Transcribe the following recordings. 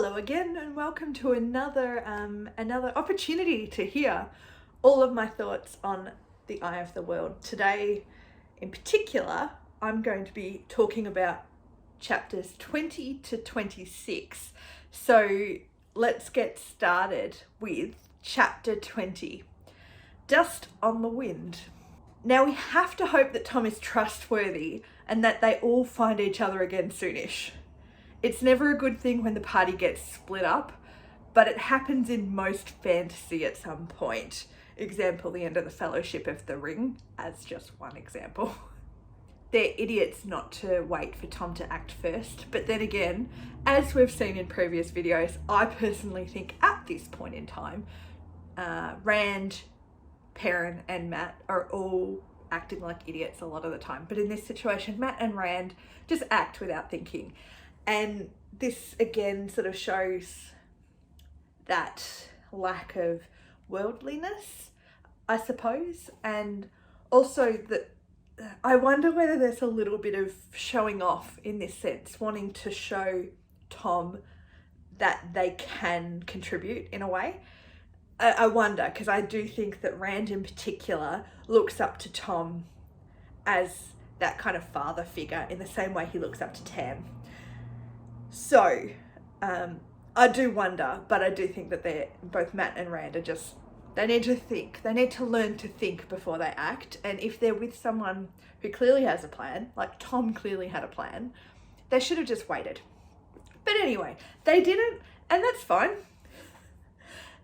Hello again, and welcome to another opportunity to hear all of my thoughts on the Eye of the World. Today, in particular, I'm going to be talking about chapters 20 to 26. So let's get started with chapter 20, Dust on the Wind. Now we have to hope that Tom is trustworthy and that they all find each other again soonish. It's never a good thing when the party gets split up, but it happens in most fantasy at some point. Example, the end of the Fellowship of the Ring, as just one example. They're idiots not to wait for Tom to act first, but then again, as we've seen in previous videos, I personally think at this point in time, Rand, Perrin and Matt are all acting like idiots a lot of the time. But in this situation, Matt and Rand just act without thinking. And this again sort of shows that lack of worldliness, I suppose. And also that I wonder whether there's a little bit of showing off in this sense, wanting to show Tom that they can contribute in a way. I wonder, because I do think that Rand in particular looks up to Tom as that kind of father figure in the same way he looks up to Tam. So, I do wonder, but I do think that both Matt and Rand are just, they need to think. They need to learn to think before they act. And if they're with someone who clearly has a plan, like Tom clearly had a plan, they should have just waited. But anyway, they didn't, and that's fine.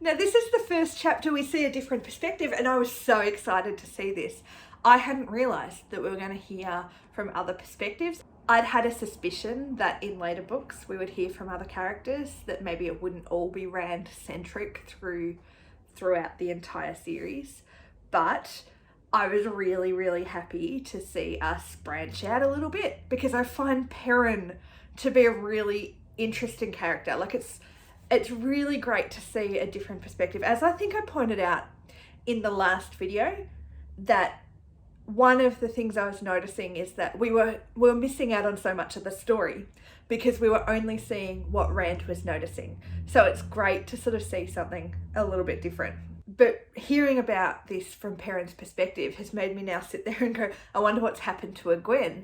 Now, this is the first chapter we see a different perspective, and I was so excited to see this. I hadn't realised that we were going to hear from other perspectives. I'd had a suspicion that in later books we would hear from other characters, that maybe it wouldn't all be Rand-centric throughout the entire series. But I was really, really happy to see us branch out a little bit, because I find Perrin to be a really interesting character. Like it's really great to see a different perspective. As I think I pointed out in the last video, that one of the things I was noticing is that we were missing out on so much of the story because we were only seeing what Rand was noticing. So it's great to sort of see something a little bit different. But hearing about this from Perrin's perspective has made me now sit there and go, I wonder what's happened to Egwene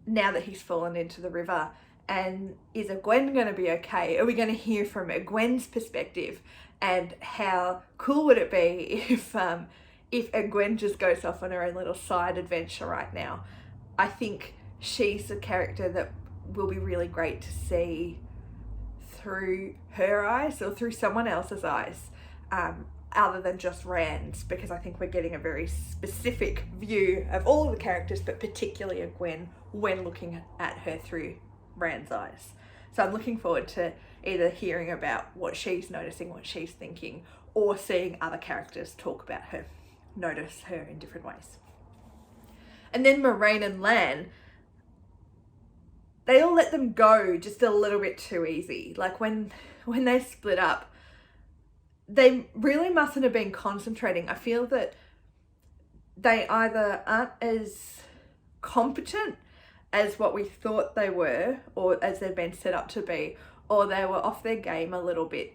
now that he's fallen into the river. And is Egwene going to be okay? Are we going to hear from Egwene's perspective? And how cool would it be if Egwene just goes off on her own little side adventure right now? I think she's a character that will be really great to see through her eyes or through someone else's eyes, other than just Rand's, because I think we're getting a very specific view of all of the characters, but particularly Egwene when looking at her through Rand's eyes. So I'm looking forward to either hearing about what she's noticing, what she's thinking, or seeing other characters talk about her, notice her in different ways. And then Moraine and Lan, they all let them go just a little bit too easy. Like when they split up, they really mustn't have been concentrating. I feel that they either aren't as competent as what we thought they were, or as they've been set up to be, or they were off their game a little bit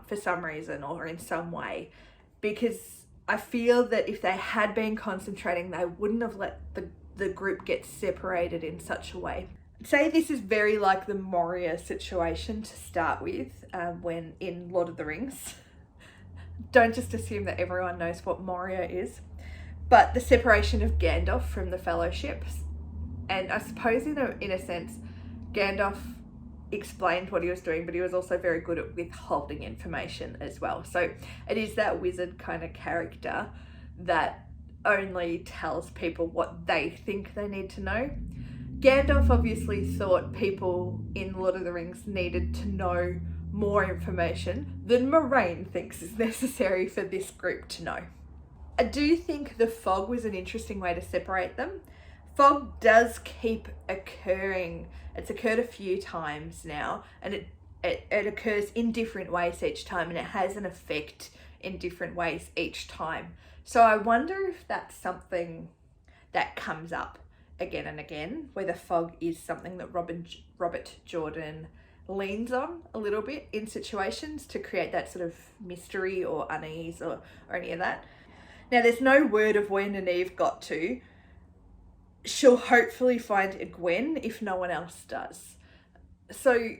for some reason or in some way. Because I feel that if they had been concentrating, they wouldn't have let the group get separated in such a way. I'd say this is very like the Moria situation to start with, when in Lord of the Rings. Don't just assume that everyone knows what Moria is. But the separation of Gandalf from the Fellowship. And I suppose in a sense, Gandalf explained what he was doing, but he was also very good at withholding information as well. So it is that wizard kind of character that only tells people what they think they need to know. Gandalf obviously thought people in Lord of the Rings needed to know more information than Moraine thinks is necessary for this group to know. I do think the fog was an interesting way to separate them. Fog does keep occurring. It's occurred a few times now, and it occurs in different ways each time, and it has an effect in different ways each time. So I wonder if that's something that comes up again and again, whether fog is something that Robert Jordan leans on a little bit in situations to create that sort of mystery or unease or any of that. Now, there's no word of where Nynaeve got to. She'll hopefully find a Gwen if no one else does. So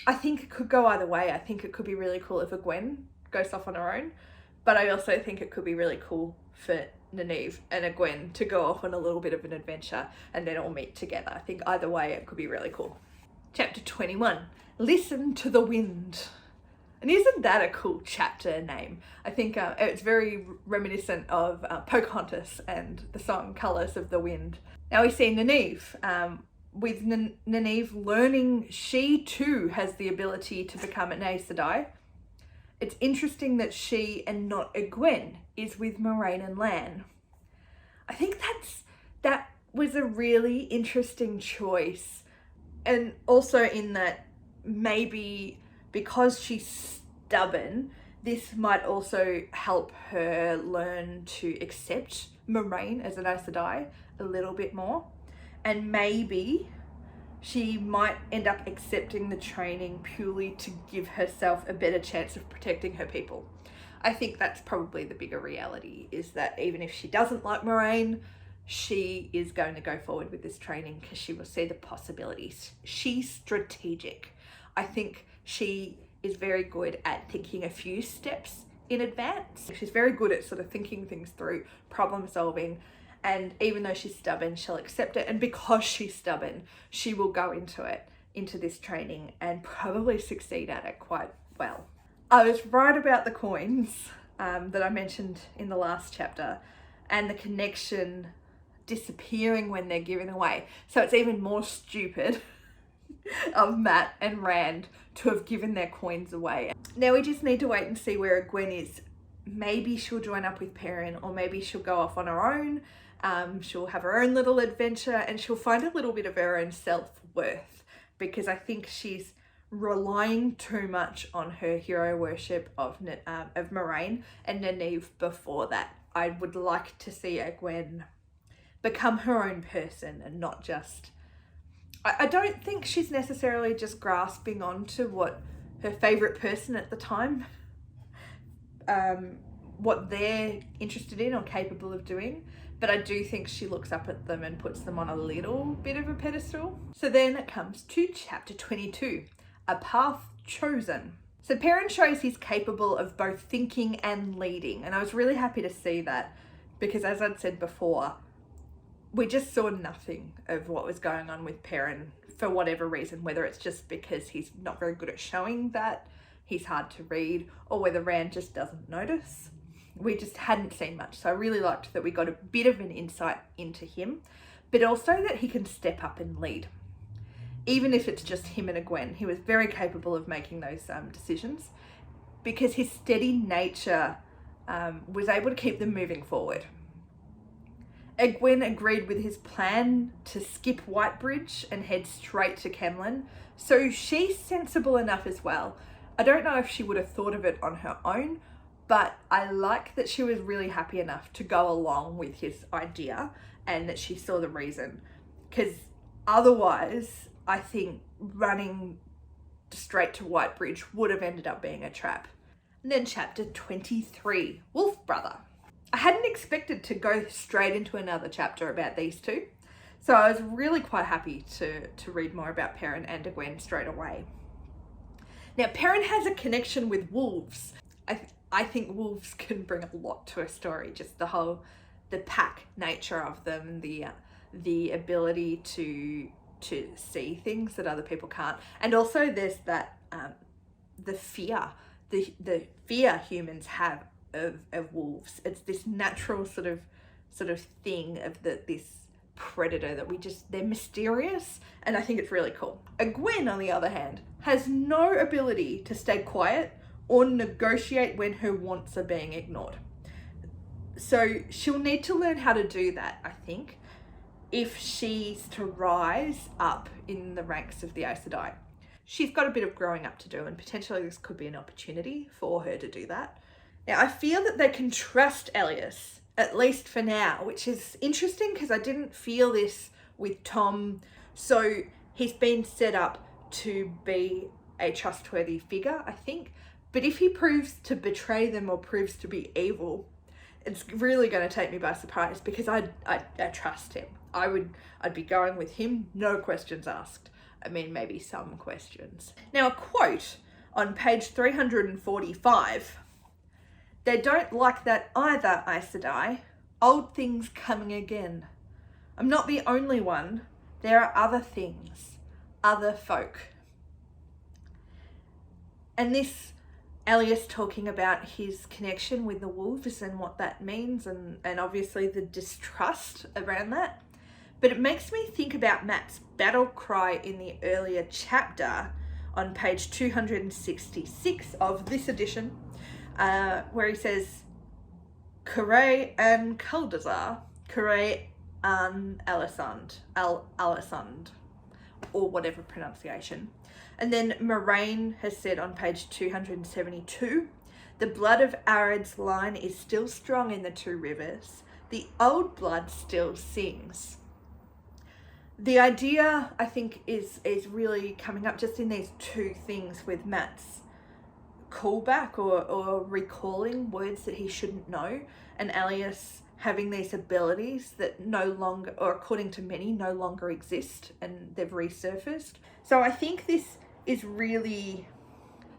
I think it could go either way. I think it could be really cool if a Gwen goes off on her own, but I also think it could be really cool for Nynaeve and a Gwen to go off on a little bit of an adventure and then all meet together. I think either way it could be really cool. Chapter 21, Listen to the Wind. And isn't that a cool chapter name? I think it's very reminiscent of Pocahontas and the song Colours of the Wind. Now we see Nynaeve. With Nynaeve learning she too has the ability to become an Aes Sedai. It's interesting that she and not a Gwen is with Moiraine and Lan. I think that was a really interesting choice. And also in that maybe because she's stubborn, this might also help her learn to accept Moiraine as an Aes Sedai a little bit more. And maybe she might end up accepting the training purely to give herself a better chance of protecting her people. I think that's probably the bigger reality, is that even if she doesn't like Moiraine, she is going to go forward with this training because she will see the possibilities. She's strategic. I think she is very good at thinking a few steps in advance. She's very good at sort of thinking things through, problem solving, and even though she's stubborn, she'll accept it. And because she's stubborn, she will go into this training and probably succeed at it quite well. I was right about the coins that I mentioned in the last chapter and the connection disappearing when they're given away. So it's even more stupid of Mat and Rand to have given their coins away. Now we just need to wait and see where Gwen is. Maybe she'll join up with Perrin, or maybe she'll go off on her own. She'll have her own little adventure and she'll find a little bit of her own self-worth, because I think she's relying too much on her hero worship of Moiraine and Nynaeve before that. I would like to see a Gwen become her own person and not just... I don't think she's necessarily just grasping onto what her favourite person at the time, what they're interested in or capable of doing, but I do think she looks up at them and puts them on a little bit of a pedestal. So then it comes to chapter 22, A Path Chosen. So Perrin shows he's capable of both thinking and leading, and I was really happy to see that, because as I'd said before, we just saw nothing of what was going on with Perrin for whatever reason, whether it's just because he's not very good at showing that, he's hard to read, or whether Rand just doesn't notice. We just hadn't seen much. So I really liked that we got a bit of an insight into him, but also that he can step up and lead. Even if it's just him and a Gwen, he was very capable of making those decisions, because his steady nature was able to keep them moving forward. Egwene agreed with his plan to skip Whitebridge and head straight to Kemlyn, so she's sensible enough as well. I don't know if she would have thought of it on her own, but I like that she was really happy enough to go along with his idea and that she saw the reason, because otherwise I think running straight to Whitebridge would have ended up being a trap. And then chapter 23, Wolf Brother. I hadn't expected to go straight into another chapter about these two, so I was really quite happy to read more about Perrin and Egwene straight away. Now, Perrin has a connection with wolves. I think wolves can bring a lot to a story, just the pack nature of them, the ability to see things that other people can't, and also there's that the fear humans have of wolves. It's this natural sort of thing of this predator that they're mysterious, and I think it's really cool. Egwene, on the other hand, has no ability to stay quiet or negotiate when her wants are being ignored. So she'll need to learn how to do that, I think, if she's to rise up in the ranks of the Aes Sedai. She's got a bit of growing up to do, and potentially this could be an opportunity for her to do that. Now, I feel that they can trust Elias, at least for now, which is interesting because I didn't feel this with Tom. So he's been set up to be a trustworthy figure, I think. But if he proves to betray them or proves to be evil, it's really going to take me by surprise, because I trust him. I'd be going with him, no questions asked. I mean, maybe some questions. Now, a quote on page 345. They don't like that either, Aes Sedai. Old things coming again. I'm not the only one. There are other things, other folk. And this, Elias talking about his connection with the wolves and what that means, and obviously the distrust around that. But it makes me think about Mat's battle cry in the earlier chapter on page 266 of this edition, where he says, Kure an Kaldazar, Kure an Alisand, or whatever pronunciation. And then Moraine has said on page 272, the blood of Arad's line is still strong in the two rivers. The old blood still sings. The idea, I think, is really coming up just in these two things with Mat's callback or recalling words that he shouldn't know, and Elias having these abilities that no longer, or according to many, no longer exist, and they've resurfaced. So I think this is really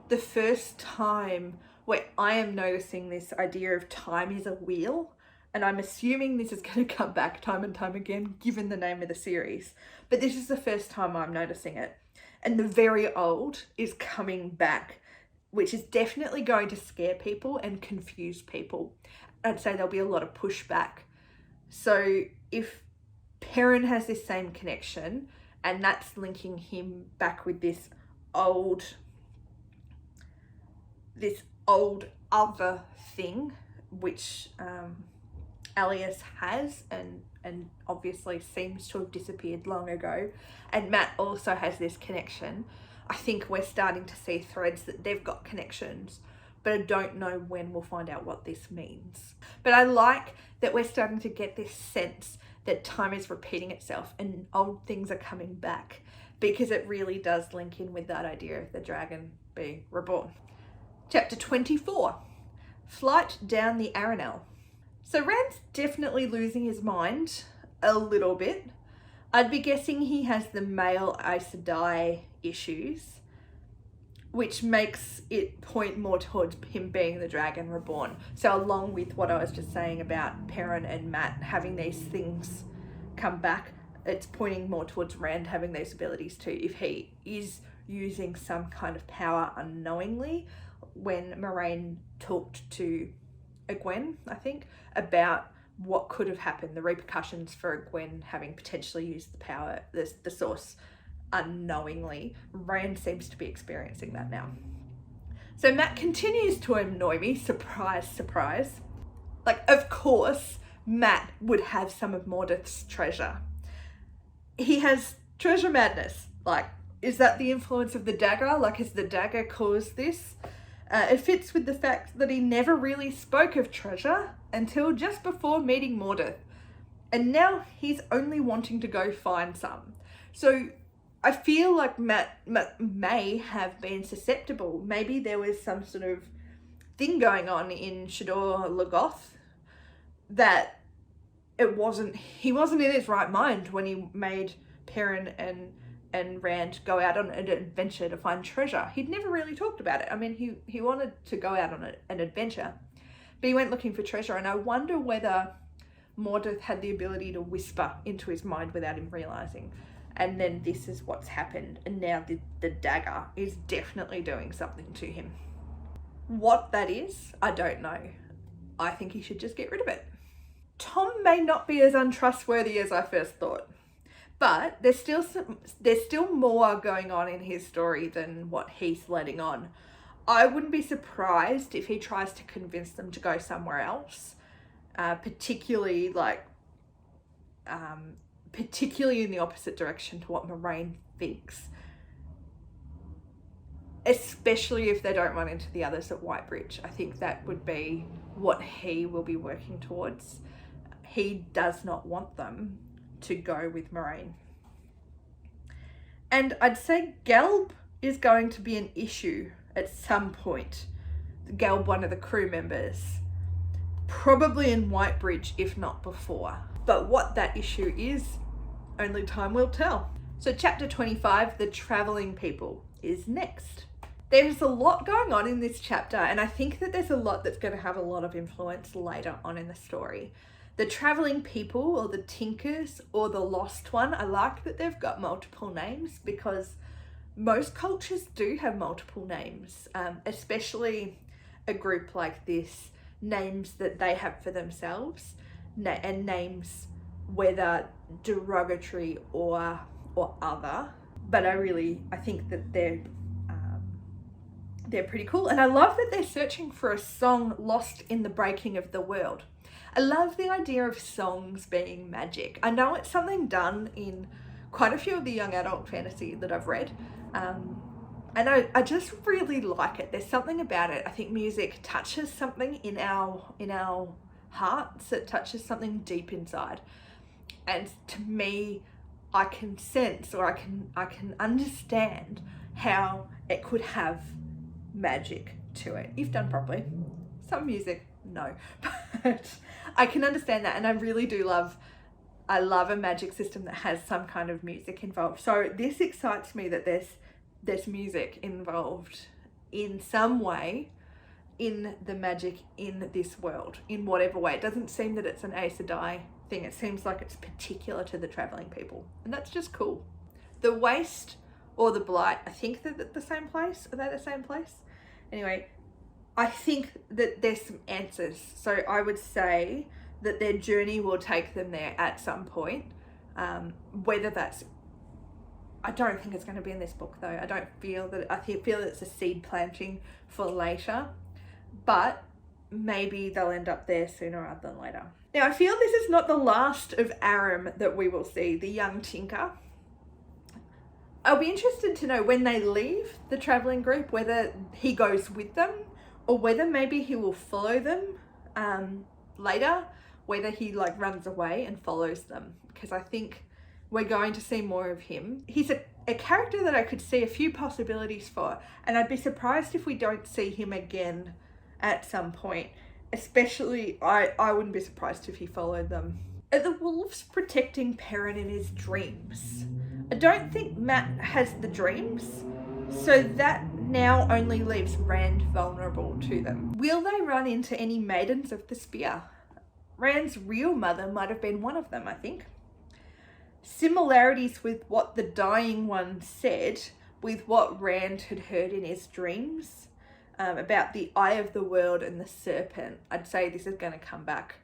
the first time where I am noticing this idea of time is a wheel, and I'm assuming this is going to come back time and time again given the name of the series, but this is the first time I'm noticing it. And the very old is coming back, which is definitely going to scare people and confuse people. I'd say there'll be a lot of pushback. So if Perrin has this same connection, and that's linking him back with this old other thing, which Elias has and obviously seems to have disappeared long ago, and Mat also has this connection, I think we're starting to see threads that they've got connections, but I don't know when we'll find out what this means. But I like that we're starting to get this sense that time is repeating itself and old things are coming back, because it really does link in with that idea of the dragon being reborn. Chapter 24, Flight Down the Arenal. So Rand's definitely losing his mind a little bit. I'd be guessing he has the male Aes Sedai issues, which makes it point more towards him being the dragon reborn. So along with what I was just saying about Perrin and Mat having these things come back, it's pointing more towards Rand having these abilities too, if he is using some kind of power unknowingly. When Moraine talked to Egwene, I think, about what could have happened, the repercussions for Egwene having potentially used the power, the source, unknowingly, Rand seems to be experiencing that now. So Mat continues to annoy me, surprise, surprise. Like, of course, Mat would have some of Mordeth's treasure. He has treasure madness. Like, is that the influence of the dagger? Like, has the dagger caused this? It fits with the fact that he never really spoke of treasure until just before meeting Mordeth. And now he's only wanting to go find some. So I feel like Mat may have been susceptible. Maybe there was some sort of thing going on in Shador Logoth that he wasn't in his right mind when he made Perrin and Rand go out on an adventure to find treasure. He'd never really talked about it. I mean, he wanted to go out on an adventure, but he went looking for treasure, and I wonder whether Mordeth had the ability to whisper into his mind without him realizing. And then this is what's happened, and now the dagger is definitely doing something to him. What that is, I don't know. I think he should just get rid of it. Tom may not be as untrustworthy as I first thought, but there's still more going on in his story than what he's letting on. I wouldn't be surprised if he tries to convince them to go somewhere else, particularly in the opposite direction to what Moraine thinks, especially if they don't run into the others at Whitebridge. I think that would be what he will be working towards. He does not want them to go with Moraine. And I'd say Gelb is going to be an issue at some point. Gelb, one of the crew members, probably in Whitebridge, if not before. But what that issue is, only time will tell. So chapter 25, The Travelling People, is next. There's a lot going on in this chapter, and I think that there's a lot that's going to have a lot of influence later on in the story. The Travelling People, or the Tinkers, or the Lost One, I like that they've got multiple names, because most cultures do have multiple names, especially a group like this, names that they have for themselves, and names whether derogatory or other. But I think that they're pretty cool, and I love that they're searching for a song lost in the breaking of the world. I love the idea of songs being magic. I know it's something done in quite a few of the young adult fantasy that I've read, and I just really like it. There's something about it. I think music touches something in our hearts. It touches something deep inside, and to me, I can sense, or I can understand how it could have magic to it if done properly. Some music, no, but I can understand that, and I really do love a magic system that has some kind of music involved. So this excites me that there's music involved in some way in the magic in this world, in whatever way. It doesn't seem that it's an Aes Sedai thing. It seems like it's particular to the Travelling People, and that's just cool. The Waste or the Blight, I think they're the same place. Are they the same place? Anyway, I think that there's some answers. So I would say that their journey will take them there at some point. Whether that's, I don't think it's going to be in this book though. I feel that it's a seed planting for later, but maybe they'll end up there sooner rather than later. Now I feel this is not the last of Aram that we will see, the young tinker. I'll be interested to know when they leave the travelling group, whether he goes with them or whether maybe he will follow them later, whether he runs away and follows them, because I think we're going to see more of him. He's a character that I could see a few possibilities for, and I'd be surprised if we don't see him again at some point. Especially, I wouldn't be surprised if he followed them. Are the wolves protecting Perrin in his dreams? I don't think Matt has the dreams, so that now only leaves Rand vulnerable to them. Will they run into any Maidens of the Spear? Rand's real mother might have been one of them, I think. Similarities with what the dying one said with what Rand had heard in his dreams about the Eye of the World and the Serpent. I'd say this is going to come back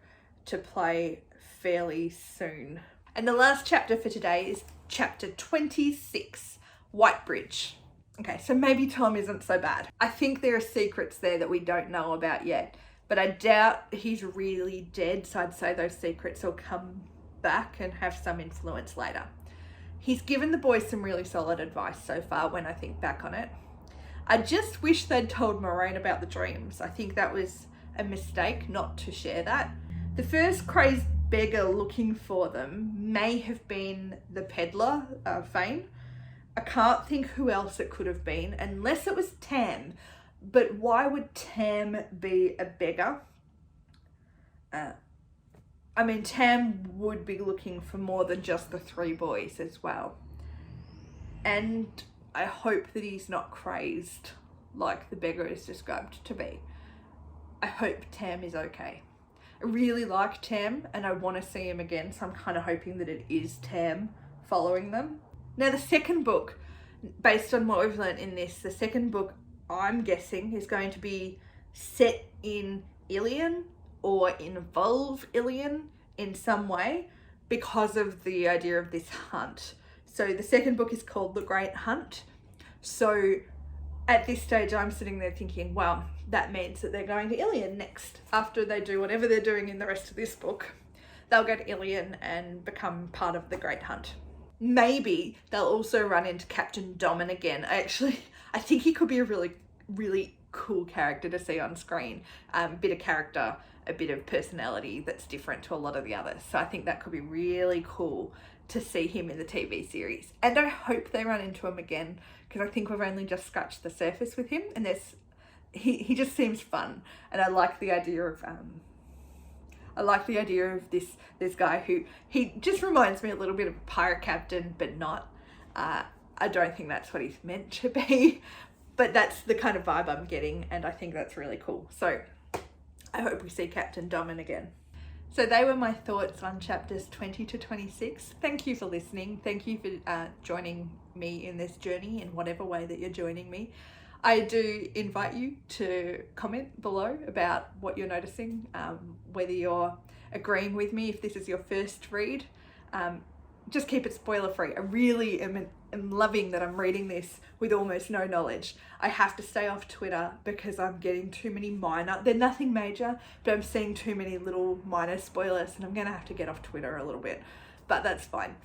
to play fairly soon. And the last chapter for today is chapter 26, Whitebridge. Okay, so maybe Tom isn't so bad. I think there are secrets there that we don't know about yet, but I doubt he's really dead, so I'd say those secrets will come back and have some influence later. He's given the boys some really solid advice so far when I think back on it. I just wish they'd told Moraine about the dreams. I think that was a mistake not to share that. The first crazed beggar looking for them may have been the peddler, Fane. I can't think who else it could have been, unless it was Tam. But why would Tam be a beggar? I mean, Tam would be looking for more than just the three boys as well. And I hope that he's not crazed like the beggar is described to be. I hope Tam is okay. I really like Tam and I want to see him again, so I'm kind of hoping that it is Tam following them. Now the second book, based on what we've learned in this, the second book I'm guessing is going to be set in Ilion or involve Ilion in some way because of the idea of this hunt. So the second book is called The Great Hunt. So at this stage I'm sitting there thinking, well, that means that they're going to Ilion next. After they do whatever they're doing in the rest of this book, they'll go to Ilion and become part of the Great Hunt. Maybe they'll also run into Captain Domin again. I think he could be a really really cool character to see on screen. Bit of character, a bit of personality that's different to a lot of the others. So I think that could be really cool to see him in the TV series. And I hope they run into him again, because I think we've only just scratched the surface with him, and he just seems fun. And I like the idea of this guy who, he just reminds me a little bit of a pirate captain, but not. I don't think that's what he's meant to be, but that's the kind of vibe I'm getting, and I think that's really cool. So I hope we see Captain Domin again. So they were my thoughts on chapters 20 to 26. Thank you for listening. Thank you for joining me in this journey in whatever way that you're joining me. I do invite you to comment below about what you're noticing, whether you're agreeing with me if this is your first read. Just keep it spoiler free. I really am loving that I'm reading this with almost no knowledge. I have to stay off Twitter because I'm getting too many minor, they're nothing major, but I'm seeing too many little minor spoilers, and I'm gonna have to get off Twitter a little bit, but that's fine.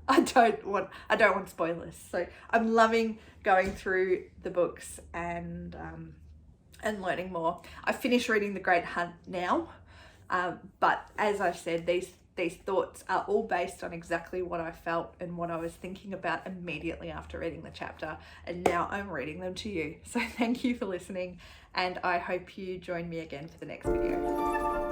I don't want spoilers. So I'm loving going through the books and learning more. I finished reading The Great Hunt now, but as I've said, these thoughts are all based on exactly what I felt and what I was thinking about immediately after reading the chapter, and now I'm reading them to you. So thank you for listening, and I hope you join me again for the next video.